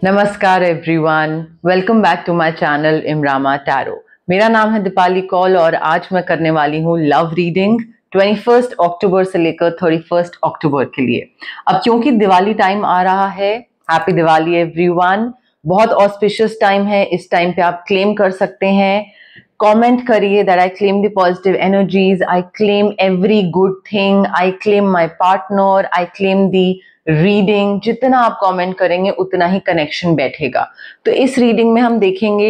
नमस्कार everyone, welcome back to my channel इमरामा tarot. मेरा नाम है दीपाली कौल और आज मैं करने वाली हूँ लव रीडिंग 21 अक्टूबर से लेकर 31 अक्टूबर के लिए। अब क्योंकि दिवाली टाइम आ रहा है, हैप्पी दिवाली एवरीवन। बहुत ऑस्पिशियस टाइम है, इस टाइम पे आप क्लेम कर सकते हैं। कमेंट करिए that I claim the positive energies, I claim every good thing, I claim my partner, I claim the reading. जितना आप कमेंट करेंगे उतना ही कनेक्शन बैठेगा। तो इस रीडिंग में हम देखेंगे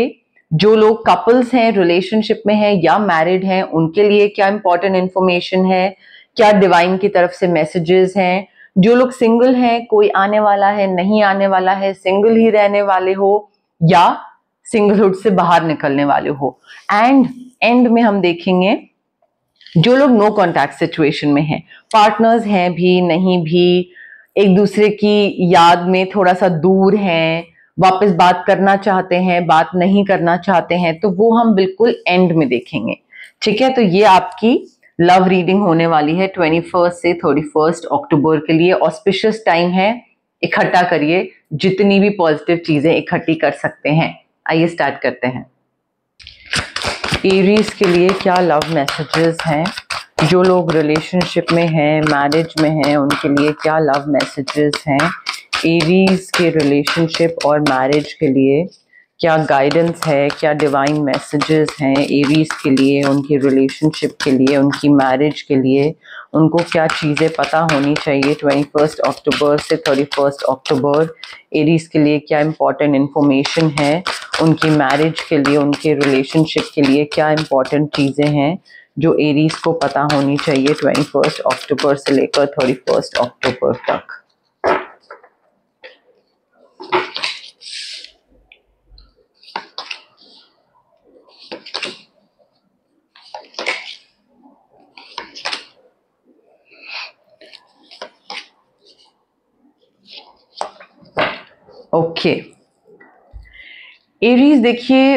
जो लोग कपल्स हैं, रिलेशनशिप में हैं या मैरिड हैं, उनके लिए क्या इंपॉर्टेंट इंफॉर्मेशन है, क्या डिवाइन की तरफ से मैसेजेस हैं। जो लोग सिंगल हैं, कोई आने वाला है, नहीं आने वाला है, सिंगल ही रहने वाले हो या सिंगलहुड से बाहर निकलने वाले हो। एंड में हम देखेंगे जो लोग नो कॉन्टैक्ट सिचुएशन में हैं, पार्टनर्स हैं भी नहीं भी, एक दूसरे की याद में थोड़ा सा दूर हैं, वापस बात करना चाहते हैं, बात नहीं करना चाहते हैं, तो वो हम बिल्कुल एंड में देखेंगे। ठीक है, तो ये आपकी लव रीडिंग होने वाली है 21 से 31 अक्टूबर के लिए। ऑस्पिशियस टाइम है, इकट्ठा करिए जितनी भी पॉजिटिव चीजें इकट्ठी कर सकते हैं। आइए स्टार्ट करते हैं। एरीज के लिए क्या लव मैसेजेस हैं, जो लोग रिलेशनशिप में हैं, मैरिज में हैं, उनके लिए क्या लव मैसेजेस हैं। एरीज के रिलेशनशिप और मैरिज के लिए क्या गाइडेंस है, क्या डिवाइन मैसेजेस हैं एरीज के लिए, उनकी रिलेशनशिप के लिए, उनकी मैरिज के लिए। उनको क्या चीज़ें पता होनी चाहिए 21 अक्टूबर से 31 अक्टूबर। एरीज के लिए क्या इंपॉर्टेंट इंफॉर्मेशन है, उनकी मैरिज के लिए, उनके रिलेशनशिप के लिए क्या इंपॉर्टेंट चीज़ें हैं जो एरीज को पता होनी चाहिए 21 अक्टूबर से लेकर 31 अक्टूबर तक। ओके एरीज, देखिए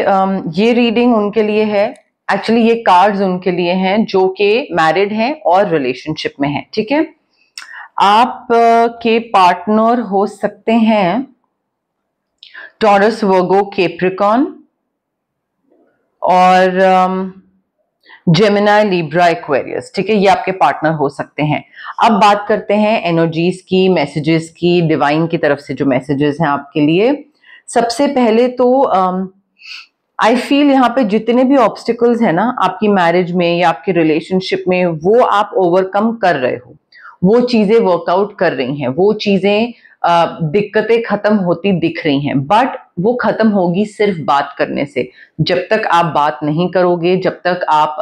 ये रीडिंग उनके लिए है। एक्चुअली ये कार्ड्स उनके लिए हैं जो कि मैरिड हैं और रिलेशनशिप में हैं। ठीक है, आप के पार्टनर हो सकते हैं टॉरस, वर्गो, कैप्रिकॉर्न और जेमिनाई, लिब्रा, एक्वेरियस। ठीक है, ये आपके पार्टनर हो सकते हैं। अब बात करते हैं एनर्जीज की, मैसेजेस की, डिवाइन की तरफ से जो मैसेजेस हैं आपके लिए। सबसे पहले तो आई फील यहाँ पे जितने भी ऑब्स्टिकल्स हैं ना आपकी मैरिज में या आपकी रिलेशनशिप में, वो आप ओवरकम कर रहे हो, वो चीजें वर्कआउट कर रही हैं, वो चीजें दिक्कतें खत्म होती दिख रही हैं। बट वो खत्म होगी सिर्फ बात करने से। जब तक आप बात नहीं करोगे, जब तक आप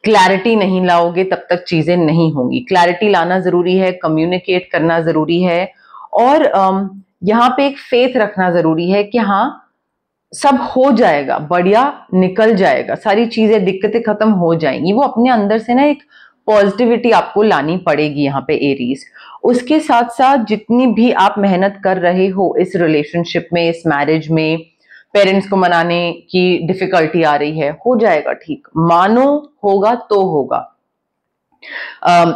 क्लैरिटी नहीं लाओगे, तब तक चीजें नहीं होंगी। क्लैरिटी लाना जरूरी है, कम्युनिकेट करना जरूरी है और यहाँ पे एक फेथ रखना जरूरी है कि हाँ सब हो जाएगा, बढ़िया निकल जाएगा, सारी चीजें, दिक्कतें खत्म हो जाएंगी। वो अपने अंदर से ना एक पॉजिटिविटी आपको लानी पड़ेगी यहाँ पे एरीज। उसके साथ साथ जितनी भी आप मेहनत कर रहे हो इस रिलेशनशिप में, इस मैरिज में, पेरेंट्स को मनाने की डिफिकल्टी आ रही है, हो जाएगा ठीक, मानो होगा तो होगा।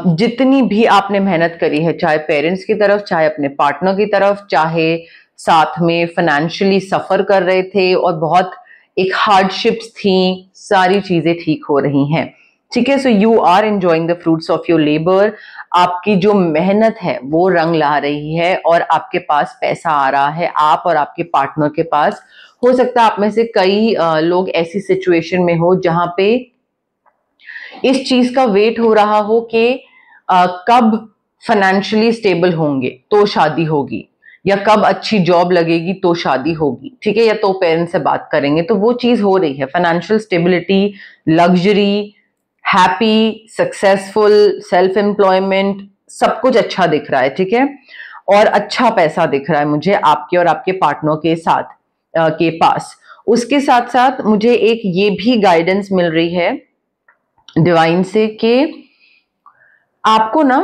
जितनी भी आपने मेहनत करी है, चाहे पेरेंट्स की तरफ, चाहे अपने पार्टनर की तरफ, चाहे साथ में फाइनेंशियली सफर कर रहे थे और बहुत एक हार्डशिप्स थी, सारी चीजें ठीक हो रही हैं। ठीक है, so you are enjoying the fruits of your labour. आपकी जो मेहनत है वो रंग ला रही है और आपके पास पैसा आ रहा है, आप और आपके पार्टनर के पास। हो सकता है आप में से कई लोग ऐसी सिचुएशन में हो जहां पे इस चीज का वेट हो रहा हो कि कब फाइनेंशियली स्टेबल होंगे तो शादी होगी, या कब अच्छी जॉब लगेगी तो शादी होगी। ठीक है, या तो पेरेंट्स से बात करेंगे, तो वो चीज हो रही है। Financial stability, luxury, happy, successful, self employment, सब कुछ अच्छा दिख रहा है। ठीक है, और अच्छा पैसा दिख रहा है मुझे आपके और आपके पार्टनर के साथ के पास। उसके साथ साथ मुझे एक ये भी गाइडेंस मिल रही है डिवाइन से कि आपको ना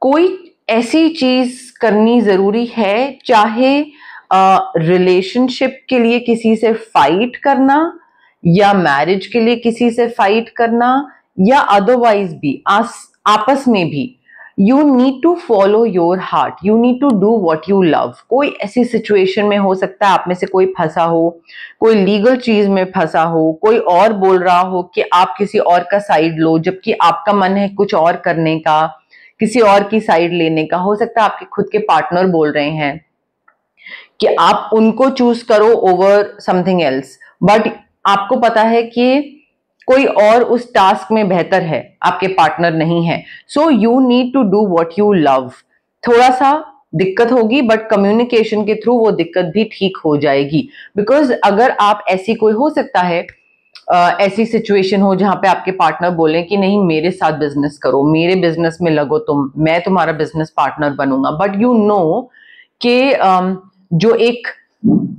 कोई ऐसी चीज करनी जरूरी है, चाहे रिलेशनशिप के लिए किसी से फाइट करना, या मैरिज के लिए किसी से फाइट करना, या अदरवाइज भी आपस में भी you need to follow your heart, you need to do what you love. कोई ऐसी सिचुएशन में हो सकता है आप में से कोई फंसा हो, कोई लीगल चीज में फंसा हो, कोई और बोल रहा हो कि आप किसी और का साइड लो, जबकि आपका मन है कुछ और करने का, किसी और की साइड लेने का। हो सकता है आपके खुद के पार्टनर बोल रहे हैं कि आप उनको चूज करो ओवर समथिंग एल्स, बट आपको पता है कि कोई और उस टास्क में बेहतर है, आपके पार्टनर नहीं है। So you need to do what you love. थोड़ा सा दिक्कत होगी बट कम्युनिकेशन के थ्रू वो दिक्कत भी ठीक हो जाएगी। बिकॉज अगर आप ऐसी कोई हो सकता है ऐसी सिचुएशन हो जहां पे आपके पार्टनर बोले कि नहीं मेरे साथ बिजनेस करो, मेरे बिजनेस में लगो तुम, मैं तुम्हारा बिजनेस पार्टनर बनूंगा, बट यू नो कि जो एक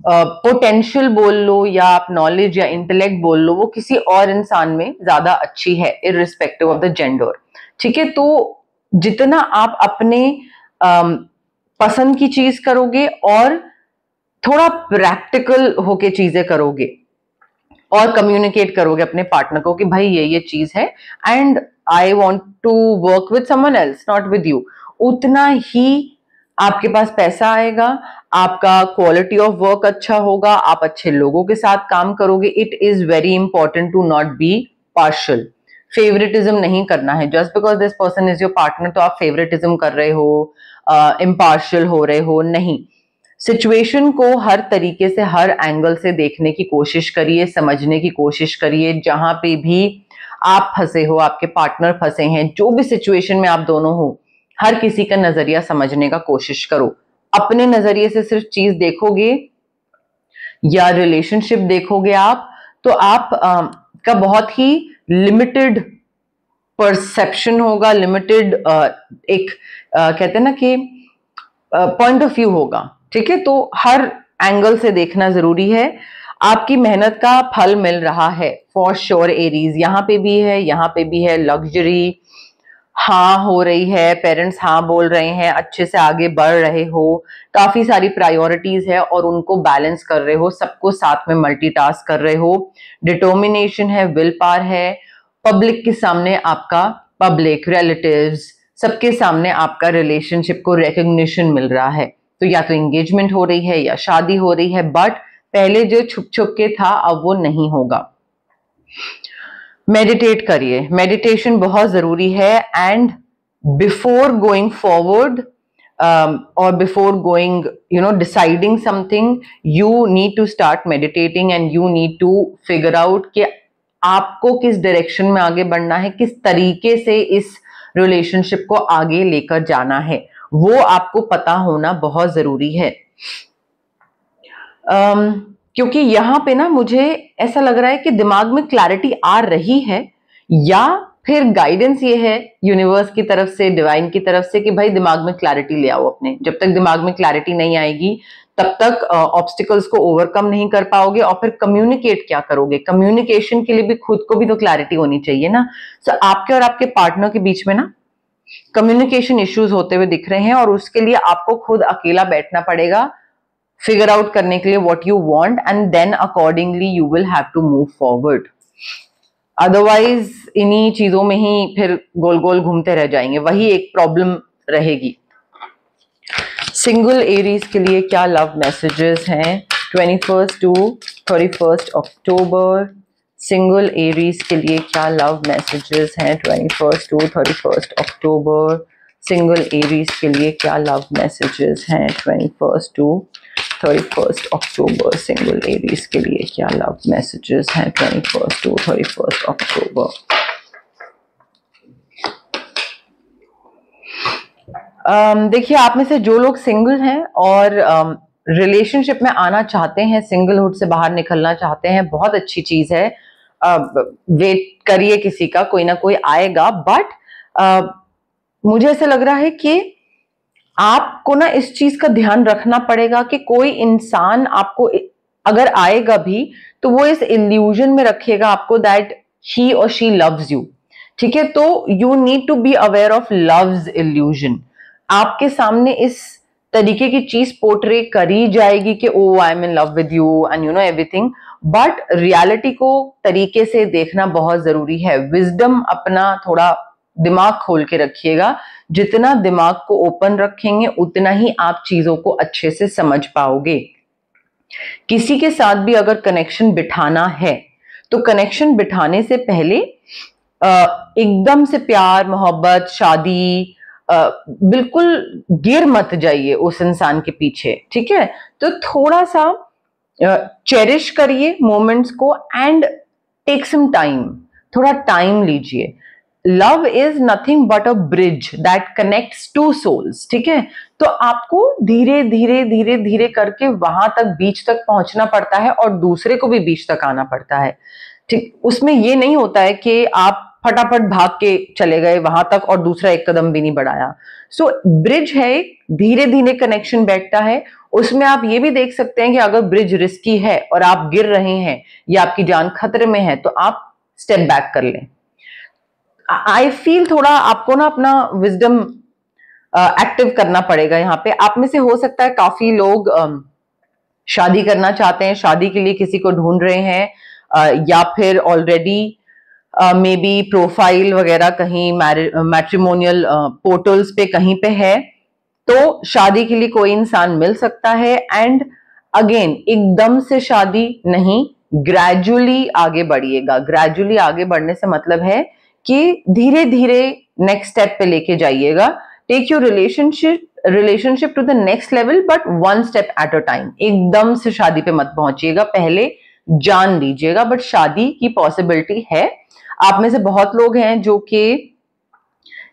पोटेंशियल बोल लो या आप नॉलेज या इंटेलेक्ट बोल लो, वो किसी और इंसान में ज्यादा अच्छी है इररिस्पेक्टिव ऑफ द जेंडर। ठीक है, तो जितना आप अपने पसंद की चीज करोगे और थोड़ा प्रैक्टिकल होके चीजें करोगे और कम्युनिकेट करोगे अपने पार्टनर को कि भाई ये चीज है and I want to work with someone else not with you, उतना ही आपके पास पैसा आएगा, आपका क्वालिटी ऑफ वर्क अच्छा होगा, आप अच्छे लोगों के साथ काम करोगे। It is very important to not be partial. Favouritism नहीं करना है। Just because this person is your partner तो आप फेवरेटिज्म कर रहे हो, इम्पार्शियल हो रहे हो, नहीं। सिचुएशन को हर तरीके से, हर एंगल से देखने की कोशिश करिए, समझने की कोशिश करिए। जहां पे भी आप फंसे हो, आपके पार्टनर फंसे हैं, जो भी सिचुएशन में आप दोनों हो, हर किसी का नजरिया समझने का कोशिश करो। अपने नजरिए से सिर्फ चीज देखोगे या रिलेशनशिप देखोगे आप, तो आप का बहुत ही लिमिटेड परसेप्शन होगा, लिमिटेड एक कहते हैं ना कि पॉइंट ऑफ व्यू होगा। ठीक है, तो हर एंगल से देखना जरूरी है। आपकी मेहनत का फल मिल रहा है फॉर श्योर एरीज, यहाँ पे भी है, यहाँ पे भी है। लग्जरी हाँ हो रही है, पेरेंट्स हाँ बोल रहे हैं, अच्छे से आगे बढ़ रहे हो, काफी सारी प्रायोरिटीज है और उनको बैलेंस कर रहे हो, सबको साथ में मल्टीटास्क कर रहे हो। डिटर्मिनेशन है, विल पावर है। पब्लिक के सामने आपका, पब्लिक रिलेटिव्स सबके सामने आपका रिलेशनशिप को रिकग्निशन मिल रहा है। तो या तो एंगेजमेंट हो रही है या शादी हो रही है, बट पहले जो छुप छुप के था अब वो नहीं होगा। मेडिटेट करिए, मेडिटेशन बहुत जरूरी है। एंड बिफोर गोइंग फॉरवर्ड और before going deciding something, you need to start meditating and you need to figure out कि आपको किस डायरेक्शन में आगे बढ़ना है, किस तरीके से इस रिलेशनशिप को आगे लेकर जाना है, वो आपको पता होना बहुत जरूरी है। क्योंकि यहाँ पे ना मुझे ऐसा लग रहा है कि दिमाग में क्लैरिटी आ रही है, या फिर गाइडेंस ये है यूनिवर्स की तरफ से, डिवाइन की तरफ से कि भाई दिमाग में क्लैरिटी ले आओ अपने। जब तक दिमाग में क्लैरिटी नहीं आएगी तब तक ऑब्स्टिकल्स को ओवरकम नहीं कर पाओगे। और फिर कम्युनिकेट क्या करोगे? कम्युनिकेशन के लिए भी खुद को भी तो क्लैरिटी होनी चाहिए ना। सो आपके और आपके पार्टनर के बीच में ना कम्युनिकेशन इश्यूज होते हुए दिख रहे हैं और उसके लिए आपको खुद अकेला बैठना पड़ेगा फिगर आउट करने के लिए what you want, and then accordingly you will have to move forward. Otherwise इन्हीं चीजों में ही फिर गोल गोल घूमते रह जाएंगे, वही एक प्रॉब्लम रहेगी। सिंगल एरीज के लिए क्या लव मैसेजेस हैं 21 टू 31 अक्टूबर? सिंगल एरीज के लिए क्या लव मैसेजेस हैं 21 टू 31 अक्टूबर? सिंगल एरीज के लिए क्या लव मैसेजेस हैं 21 टू 31 अक्टूबर? सिंगल एरीज के लिए क्या लव मैसेजेस हैं 21 टू 31 अक्टूबर? देखिए, आप में से जो लोग सिंगल हैं और रिलेशनशिप में आना चाहते हैं, सिंगलहुड से बाहर निकलना चाहते हैं, बहुत अच्छी चीज है। वेट करिए, किसी का कोई ना कोई आएगा। बट मुझे ऐसा लग रहा है कि आपको ना इस चीज का ध्यान रखना पड़ेगा कि कोई इंसान आपको अगर आएगा भी तो वो इस इल्यूजन में रखेगा आपको दैट ही और शी लव्स यू। ठीक है, तो you need to be aware of love's illusion. आपके सामने इस तरीके की चीज पोर्ट्रे करी जाएगी कि oh I am in love with you and you know everything, but reality को तरीके से देखना बहुत जरूरी है। विजडम अपना थोड़ा दिमाग खोल के रखिएगा जितना दिमाग को ओपन रखेंगे उतना ही आप चीजों को अच्छे से समझ पाओगे। किसी के साथ भी अगर कनेक्शन बिठाना है तो कनेक्शन बिठाने से पहले एकदम से प्यार मोहब्बत शादी बिल्कुल गिर मत जाइए उस इंसान के पीछे, ठीक है। तो थोड़ा सा चेरिश करिए मोमेंट्स को एंड टेक सम टाइम, थोड़ा टाइम लीजिए। Love is nothing but a bridge that connects two souls, ठीक है। तो आपको धीरे धीरे धीरे धीरे करके वहां तक बीच तक पहुंचना पड़ता है और दूसरे को भी बीच तक आना पड़ता है, ठीक। उसमें ये नहीं होता है कि आप फटाफट भाग के चले गए वहां तक और दूसरा एक कदम भी नहीं बढ़ाया। सो ब्रिज है, धीरे धीरे कनेक्शन बैठता है। उसमें आप ये भी देख सकते हैं कि अगर ब्रिज रिस्की है और आप गिर रहे हैं या आपकी जान खतरे में है तो आप स्टेप बैक कर लें। आई फील थोड़ा आपको ना अपना विजडम एक्टिव करना पड़ेगा यहाँ पे। आप में से हो सकता है काफी लोग शादी करना चाहते हैं, शादी के लिए किसी को ढूंढ रहे हैं, या फिर ऑलरेडी मे बी प्रोफाइल वगैरह कहीं मैट्रिमोनियल पोर्टल्स पे कहीं पे है, तो शादी के लिए कोई इंसान मिल सकता है। एंड अगेन एकदम से शादी नहीं, ग्रेजुअली आगे बढ़िएगा। ग्रेजुअली आगे बढ़ने से मतलब है कि धीरे धीरे नेक्स्ट स्टेप पे लेके जाइएगा। Take your relationship to the next level but one step at a time. एकदम से शादी पे मत पहुंचिएगा, पहले जान लीजिएगा। बट शादी की पॉसिबिलिटी है। आप में से बहुत लोग हैं जो कि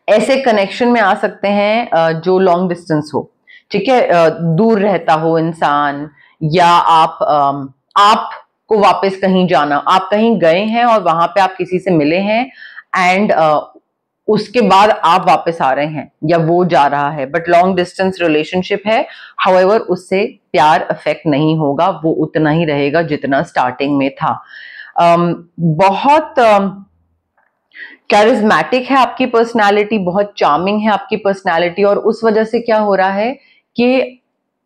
ऐसे कनेक्शन में आ सकते हैं जो लॉन्ग डिस्टेंस हो, ठीक है, दूर रहता हो इंसान, या आप को वापस कहीं जाना, आप कहीं गए हैं और वहां पे आप किसी से मिले हैं एंड उसके बाद आप वापस आ रहे हैं या वो जा रहा है, बट लॉन्ग डिस्टेंस रिलेशनशिप है। हाउएवर उससे प्यार अफेक्ट नहीं होगा, वो उतना ही रहेगा जितना स्टार्टिंग में था। बहुत कैरिज्मेटिक है आपकी पर्सनालिटी, बहुत चार्मिंग है आपकी पर्सनालिटी, और उस वजह से क्या हो रहा है कि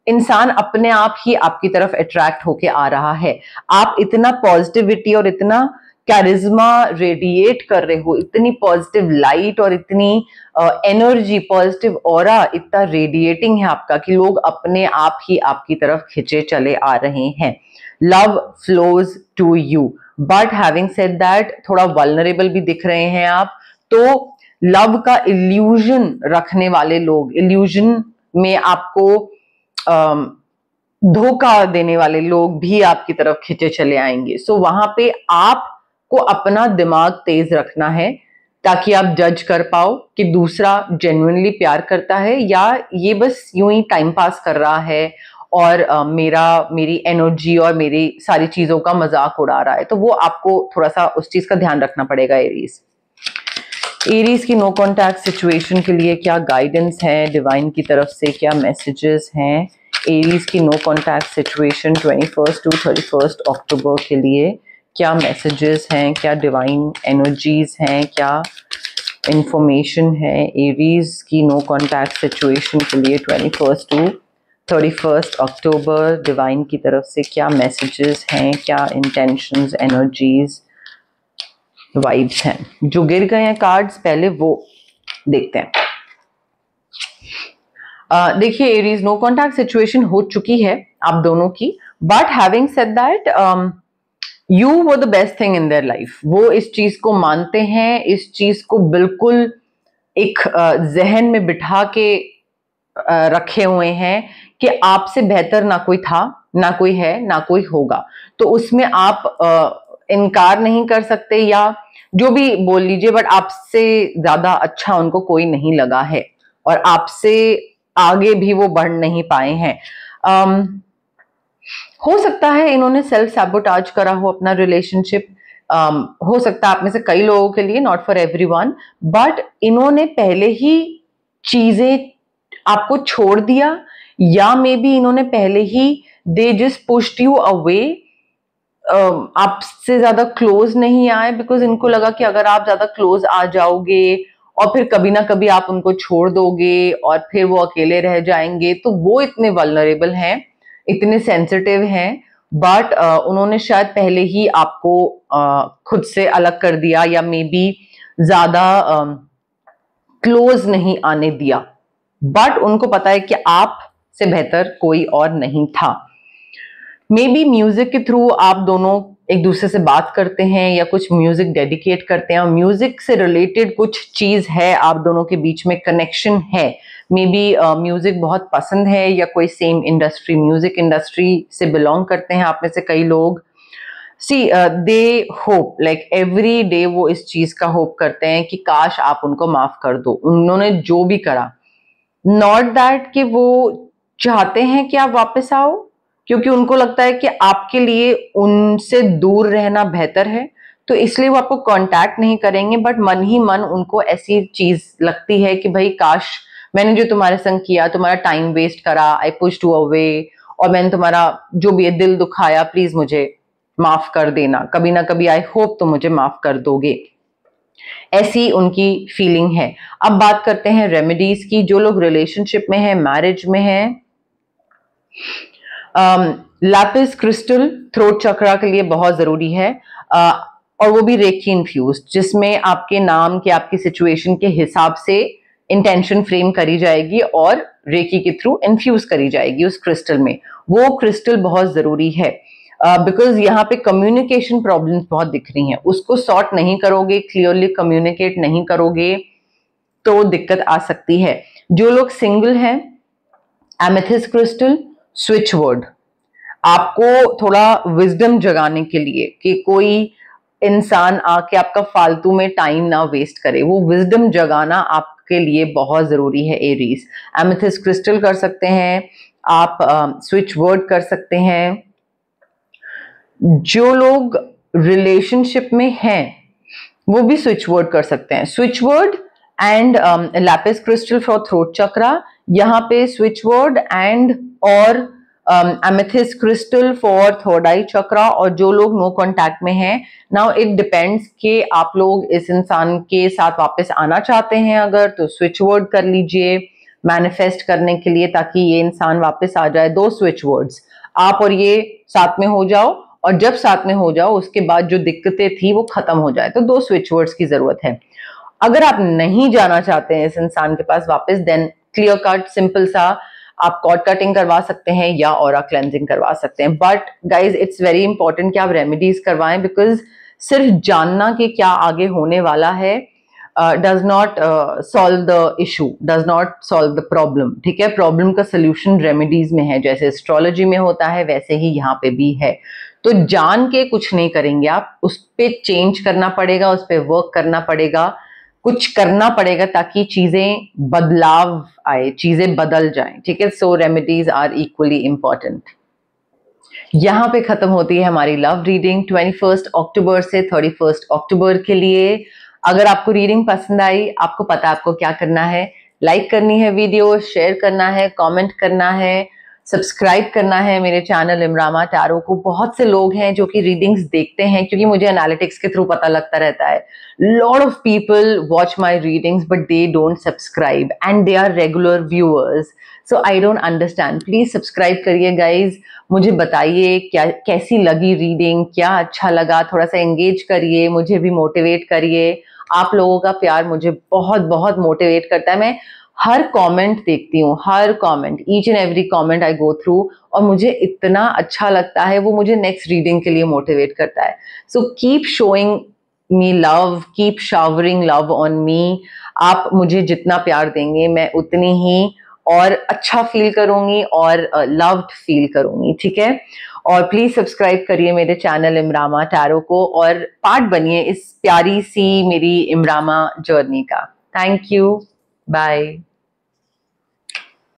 इंसान अपने आप ही आपकी तरफ अट्रैक्ट होके आ रहा है। आप इतना पॉजिटिविटी और इतना कैरिज्मा रेडिएट कर रहे हो, इतनी पॉजिटिव लाइट और इतनी एनर्जी, पॉजिटिव ऑरा इतना रेडिएटिंग है आपका कि लोग अपने आप ही आपकी तरफ खिंचे चले आ रहे हैं। Love flows to you, but having said that थोड़ा वल्नरेबल भी दिख रहे हैं आप। तो लव का इल्यूजन रखने वाले लोग, इल्यूजन में आपको धोखा देने वाले लोग भी आपकी तरफ खिंचे चले आएंगे। सो वहां पे आपको अपना दिमाग तेज रखना है ताकि आप जज कर पाओ कि दूसरा जेन्युइनली प्यार करता है या ये बस यूं ही टाइम पास कर रहा है और मेरी एनर्जी और मेरी सारी चीजों का मजाक उड़ा रहा है। तो वो आपको थोड़ा सा उस चीज का ध्यान रखना पड़ेगा। एरीज की नो कॉन्टैक्ट सिचुएशन के लिए क्या गाइडेंस है डिवाइन की तरफ से, क्या मैसेजेस हैं एरीज की नो कॉन्टैक्ट सिचुएशन 21 टू 31 अक्टूबर के लिए? क्या मैसेजेस हैं, क्या डिवाइन एनर्जीज हैं, क्या इंफॉर्मेशन है एरीज की नो कॉन्टैक्ट सिचुएशन के लिए 21 टू 31 अक्टूबर? डिवाइन की तरफ से क्या मैसेजेस हैं, क्या इंटेंशंस, एनर्जीज, वाइब्स हैं? जो गिर गए हैं कार्ड्स पहले वो देखते हैं। देखिए एरीज, नो कॉन्टैक्ट सिचुएशन हो चुकी है आप दोनों की, but having said that you were the best thing in their life. वो इस चीज को मानते हैं, इस चीज को बिल्कुल एक जहन में बिठा के रखे हुए हैं कि आपसे बेहतर ना कोई था, ना कोई है, ना कोई होगा। तो उसमें आप इनकार नहीं कर सकते या जो भी बोल लीजिए, बट आपसे ज्यादा अच्छा उनको कोई नहीं लगा है और आपसे आगे भी वो बढ़ नहीं पाए हैं। हो सकता है इन्होंने सेल्फ सैबोटाज करा हो अपना रिलेशनशिप, हो सकता है आप में से कई लोगों के लिए, नॉट फॉर एवरीवन, बट इन्होंने पहले ही चीजें आपको छोड़ दिया या मे बी इन्होंने पहले ही they just pushed you away, आपसे ज्यादा क्लोज नहीं आए बिकॉज इनको लगा कि अगर आप ज्यादा क्लोज आ जाओगे और फिर कभी ना कभी आप उनको छोड़ दोगे और फिर वो अकेले रह जाएंगे। तो वो इतने वल्नरेबल हैं, इतने सेंसिटिव हैं, बट उन्होंने शायद पहले ही आपको खुद से अलग कर दिया या मे बी ज्यादा क्लोज नहीं आने दिया, बट उनको पता है कि आप से बेहतर कोई और नहीं था। मे बी म्यूजिक के थ्रू आप दोनों एक दूसरे से बात करते हैं या कुछ म्यूजिक डेडिकेट करते हैं और म्यूजिक से रिलेटेड कुछ चीज है, आप दोनों के बीच में कनेक्शन है। मे बी म्यूजिक बहुत पसंद है या कोई सेम इंडस्ट्री, म्यूजिक इंडस्ट्री से बिलोंग करते हैं आप में से कई लोग। See they hope, like every day वो इस चीज का होप करते हैं कि काश आप उनको माफ कर दो, उन्होंने जो भी करा। नॉट दैट कि वो चाहते हैं कि आप वापस आओ, क्योंकि उनको लगता है कि आपके लिए उनसे दूर रहना बेहतर है, तो इसलिए वो आपको कांटेक्ट नहीं करेंगे। बट मन ही मन उनको ऐसी चीज लगती है कि भाई काश मैंने जो तुम्हारे संग किया, तुम्हारा टाइम वेस्ट करा, आई पुश्ड यू अवे, और मैंने तुम्हारा जो भी है दिल दुखाया, प्लीज मुझे माफ कर देना, कभी ना कभी आई होप तुम मुझे माफ कर दोगे। ऐसी उनकी फीलिंग है। अब बात करते हैं रेमेडीज की। जो लोग रिलेशनशिप में है, मैरिज में है, लैपिस क्रिस्टल थ्रोट चक्रा के लिए बहुत जरूरी है, और वो भी रेकी इन्फ्यूज, जिसमें आपके नाम के, आपकी सिचुएशन के हिसाब से इंटेंशन फ्रेम करी जाएगी और रेकी के थ्रू इन्फ्यूज करी जाएगी उस क्रिस्टल में। वो क्रिस्टल बहुत जरूरी है, बिकॉज यहाँ पे कम्युनिकेशन प्रॉब्लम्स बहुत दिख रही हैं। उसको सॉर्ट नहीं करोगे, क्लियरली कम्युनिकेट नहीं करोगे, तो दिक्कत आ सकती है। जो लोग सिंगल हैं, एमेथिस्ट क्रिस्टल, स्विच वर्ड, आपको थोड़ा विजडम जगाने के लिए कि कोई इंसान आके आपका फालतू में टाइम ना वेस्ट करे, वो विजडम जगाना आपके लिए बहुत जरूरी है। एरीज एमेथिस्ट क्रिस्टल कर सकते हैं आप, स्विच वर्ड कर सकते हैं। जो लोग रिलेशनशिप में हैं वो भी स्विच वर्ड कर सकते हैं। Switch word and lapis crystal for throat chakra, यहाँ पे स्विच वर्ड एंड और amethyst crystal for third eye chakra. और जो लोग नो कांटेक्ट में हैं, नाउ इट डिपेंड्स कि आप लोग इस इंसान के साथ वापस आना चाहते हैं अगर, तो स्विच वर्ड कर लीजिए मैनिफेस्ट करने के लिए, ताकि ये इंसान वापस आ जाए। 2 स्विच वर्ड्स, आप और ये साथ में हो जाओ, और जब साथ में हो जाओ उसके बाद जो दिक्कतें थी वो खत्म हो जाए, तो 2 स्विच वर्ड्स की जरूरत है। अगर आप नहीं जाना चाहते हैं इस इंसान के पास वापस, देन क्लियर कट सिंपल सा आप कॉर्ड कटिंग करवा सकते हैं या ऑरा क्लेंजिंग करवा सकते हैं। But guys it's very important कि आप रेमेडीज करवाएं, बिकॉज सिर्फ जानना कि क्या आगे होने वाला है does not solve the issue, does not solve the problem. ठीक है, प्रॉब्लम का सोल्यूशन रेमेडीज में है, जैसे एस्ट्रोलॉजी में होता है वैसे ही यहाँ पे भी है। तो जान के कुछ नहीं करेंगे आप, उस पर चेंज करना पड़ेगा, उस पर वर्क करना पड़ेगा, कुछ करना पड़ेगा ताकि चीजें बदलाव आए, चीजें बदल जाएं। ठीक है, सो रेमेडीज आर इक्वली इंपॉर्टेंट। यहाँ पे खत्म होती है हमारी लव रीडिंग 21 अक्टूबर से 31 अक्टूबर के लिए। अगर आपको रीडिंग पसंद आई, आपको पता है आपको क्या करना है, लाइक करनी है वीडियो, शेयर करना है, कमेंट करना है, सब्सक्राइब करना है मेरे चैनल इमरामा टैरो को। बहुत से लोग हैं जो कि रीडिंग्स देखते हैं, क्योंकि मुझे एनालिटिक्स के थ्रू पता लगता रहता है। Lot of people watch my readings but they don't subscribe and they are regular viewers, so I don't understand. Please subscribe करिए गाइज, मुझे बताइए क्या कैसी लगी रीडिंग, क्या अच्छा लगा, थोड़ा सा एंगेज करिए, मुझे भी मोटिवेट करिए। आप लोगों का प्यार मुझे बहुत बहुत मोटिवेट करता है। मैं हर कमेंट देखती हूँ, हर comment, each and every comment I go through, और मुझे इतना अच्छा लगता है, वो मुझे नेक्स्ट रीडिंग के लिए मोटिवेट करता है। So keep showing me love, keep showering love on me. आप मुझे जितना प्यार देंगे मैं उतनी ही और अच्छा फील करूंगी और लव्ड फील करूंगी। ठीक है, और प्लीज सब्सक्राइब करिए मेरे चैनल इमरामा टैरो को और पार्ट बनिए इस प्यारी सी मेरी इमरामा जर्नी का। Thank you, bye.